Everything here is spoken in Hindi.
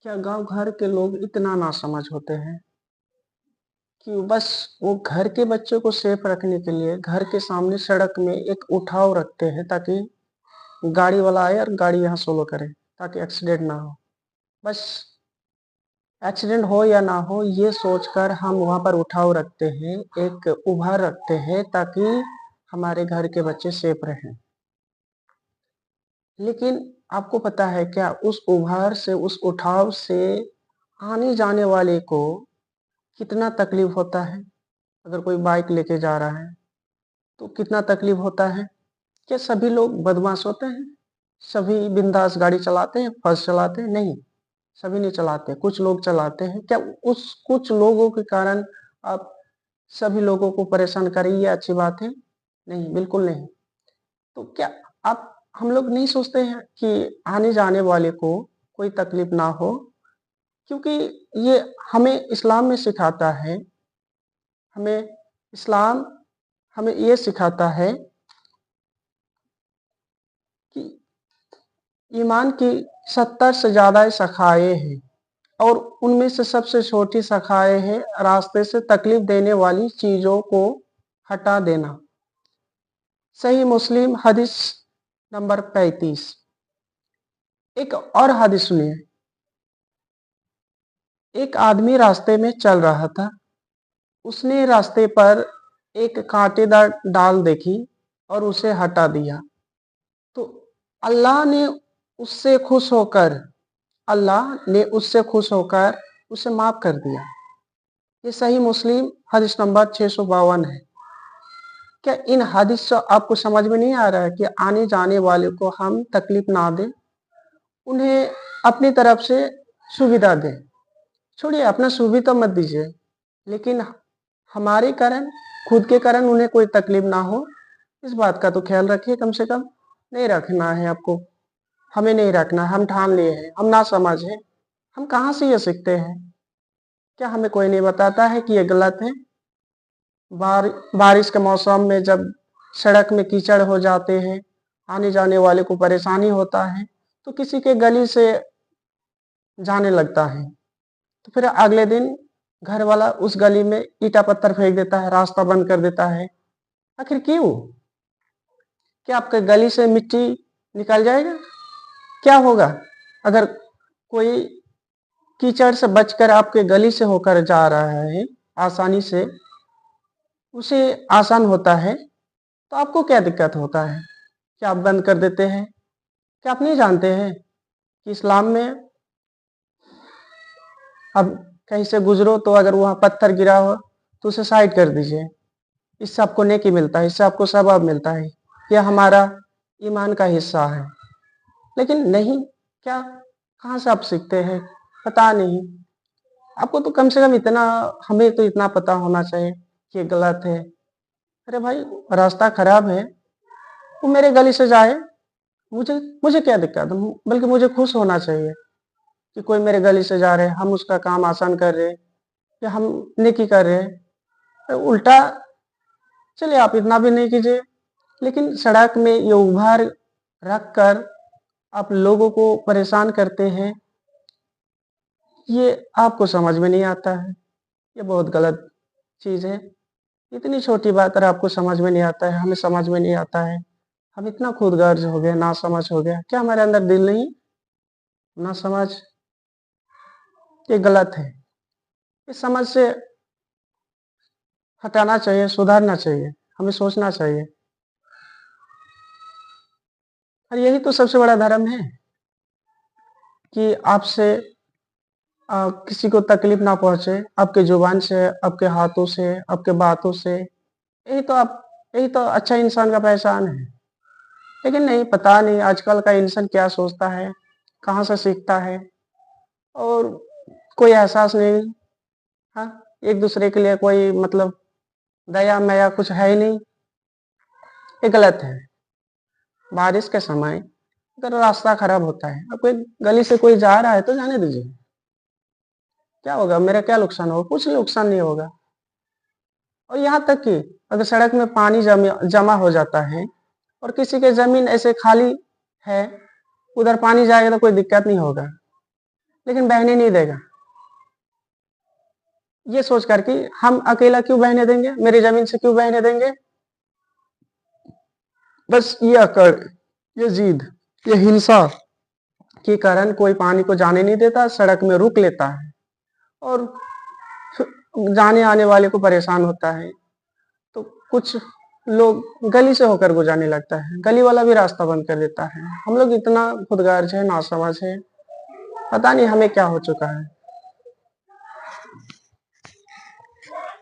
क्या गांव घर के लोग इतना नासमझ होते हैं कि बस वो घर के बच्चों को सेफ रखने के लिए घर के सामने सड़क में एक उठाव रखते हैं ताकि गाड़ी वाला आए और गाड़ी यहाँ सोलो करे ताकि एक्सीडेंट ना हो। बस एक्सीडेंट हो या ना हो ये सोचकर हम वहां पर उठाव रखते हैं, एक उभार रखते हैं ताकि हमारे घर के बच्चे सेफ रहें। लेकिन आपको पता है क्या उस उभार से, उस उठाव से आने जाने वाले को कितना तकलीफ होता है? अगर कोई बाइक लेके जा रहा है तो कितना तकलीफ होता है? क्या सभी लोग बदमाश होते हैं? सभी बिंदास गाड़ी चलाते हैं, फर्स्ट चलाते हैं? नहीं, सभी नहीं चलाते, कुछ लोग चलाते हैं। क्या उस कुछ लोगों के कारण आप सभी लोगों को परेशान करें ये अच्छी बात है? नहीं, बिल्कुल नहीं। तो क्या आप हम लोग नहीं सोचते हैं कि आने जाने वाले को कोई तकलीफ ना हो? क्योंकि ये हमें इस्लाम में सिखाता है, हमें इस्लाम हमें ये सिखाता है कि ईमान की 70 से ज़्यादा शाखाएँ हैं और उनमें से सबसे छोटी शाखाएँ है रास्ते से तकलीफ देने वाली चीज़ों को हटा देना। सही मुस्लिम हदीस नंबर 35। एक और हदीस सुनिए। एक आदमी रास्ते में चल रहा था, उसने रास्ते पर एक कांटेदार डाल देखी और उसे हटा दिया तो अल्लाह ने उससे खुश होकर उसे माफ कर दिया। ये सही मुस्लिम हदीस नंबर 652 है। क्या इन हदीस से आपको समझ में नहीं आ रहा है कि आने जाने वाले को हम तकलीफ ना दें, उन्हें अपनी तरफ से सुविधा दें? छोड़िए अपना सुविधा मत दीजिए, लेकिन हमारे कारण, खुद के कारण उन्हें कोई तकलीफ ना हो, इस बात का तो ख्याल रखिए। कम से कम नहीं रखना है आपको, हमें नहीं रखना है। हम ठान लिए हैं, हम ना समझ है। हम कहाँ से ये सीखते हैं? क्या हमें कोई नहीं बताता है कि ये गलत है? बारिश के मौसम में जब सड़क में कीचड़ हो जाते हैं, आने जाने वाले को परेशानी होता है, तो किसी के गली से जाने लगता है, तो फिर अगले दिन घर वाला उस गली में ईटा पत्थर फेंक देता है, रास्ता बंद कर देता है। आखिर क्यों? क्या आपके गली से मिट्टी निकल जाएगा? क्या होगा अगर कोई कीचड़ से बचकर आपके गली से होकर जा रहा है, आसानी से उसे आसान होता है, तो आपको क्या दिक्कत होता है? क्या आप बंद कर देते हैं? क्या आप नहीं जानते हैं कि इस्लाम में अब कहीं से गुजरो तो अगर वहां पत्थर गिरा हो तो उसे साइड कर दीजिए, इससे आपको नेकी मिलता है, इससे आपको सवाब मिलता है, यह हमारा ईमान का हिस्सा है। लेकिन नहीं, क्या कहाँ से आप सीखते हैं? पता नहीं। आपको तो कम से कम इतना, हमें तो इतना पता होना चाहिए कि ये गलत है। अरे भाई, रास्ता खराब है, वो मेरे गली से जाए, मुझे मुझे क्या दिक्कत है? बल्कि मुझे खुश होना चाहिए कि कोई मेरे गली से जा रहे हैं, हम उसका काम आसान कर रहे हैं या हम नेकी कर रहे हैं। उल्टा चलिए आप इतना भी नहीं कीजिए, लेकिन सड़क में ये उभार रख कर आप लोगों को परेशान करते हैं, ये आपको समझ में नहीं आता है। ये बहुत गलत चीज़ है। इतनी छोटी बात अगर आपको समझ में नहीं आता है, हमें समझ में नहीं आता है, हम इतना खुदगर्ज हो गए, नासमझ हो गया, क्या हमारे अंदर दिल नहीं? ना समझ, ये गलत है। इस समझ से हटाना चाहिए, सुधारना चाहिए, हमें सोचना चाहिए। और यही तो सबसे बड़ा धर्म है कि आपसे किसी को तकलीफ ना पहुंचे, आपके जुबान से, आपके हाथों से, आपके बातों से। यही तो अच्छा इंसान का पहचान है। लेकिन नहीं, पता नहीं आजकल का इंसान क्या सोचता है, कहाँ से सीखता है, और कोई एहसास नहीं। हाँ, एक दूसरे के लिए कोई मतलब दया मया कुछ है ही नहीं। ये गलत है। बारिश के समय अगर रास्ता खराब होता है, अब कोई गली से कोई जा रहा है तो जाने दीजिए, क्या होगा? मेरा क्या नुकसान होगा? कुछ नुकसान नहीं होगा। और यहाँ तक कि अगर सड़क में पानी जमा हो जाता है और किसी की जमीन ऐसे खाली है, उधर पानी जाएगा तो कोई दिक्कत नहीं होगा। लेकिन बहने नहीं देगा। ये सोच कर कि हम अकेला क्यों बहने देंगे, मेरी जमीन से क्यों बहने देंगे। बस ये अकड़, ये जिद, ये हिंसा के कारण कोई पानी को जाने नहीं देता, सड़क में रुक लेता है और जाने आने वाले को परेशान होता है। तो कुछ लोग गली से होकर गुजरने लगता है, गली वाला भी रास्ता बंद कर देता है। हम लोग इतना खुदगर्ज है, नासमझ है, पता नहीं हमें क्या हो चुका है।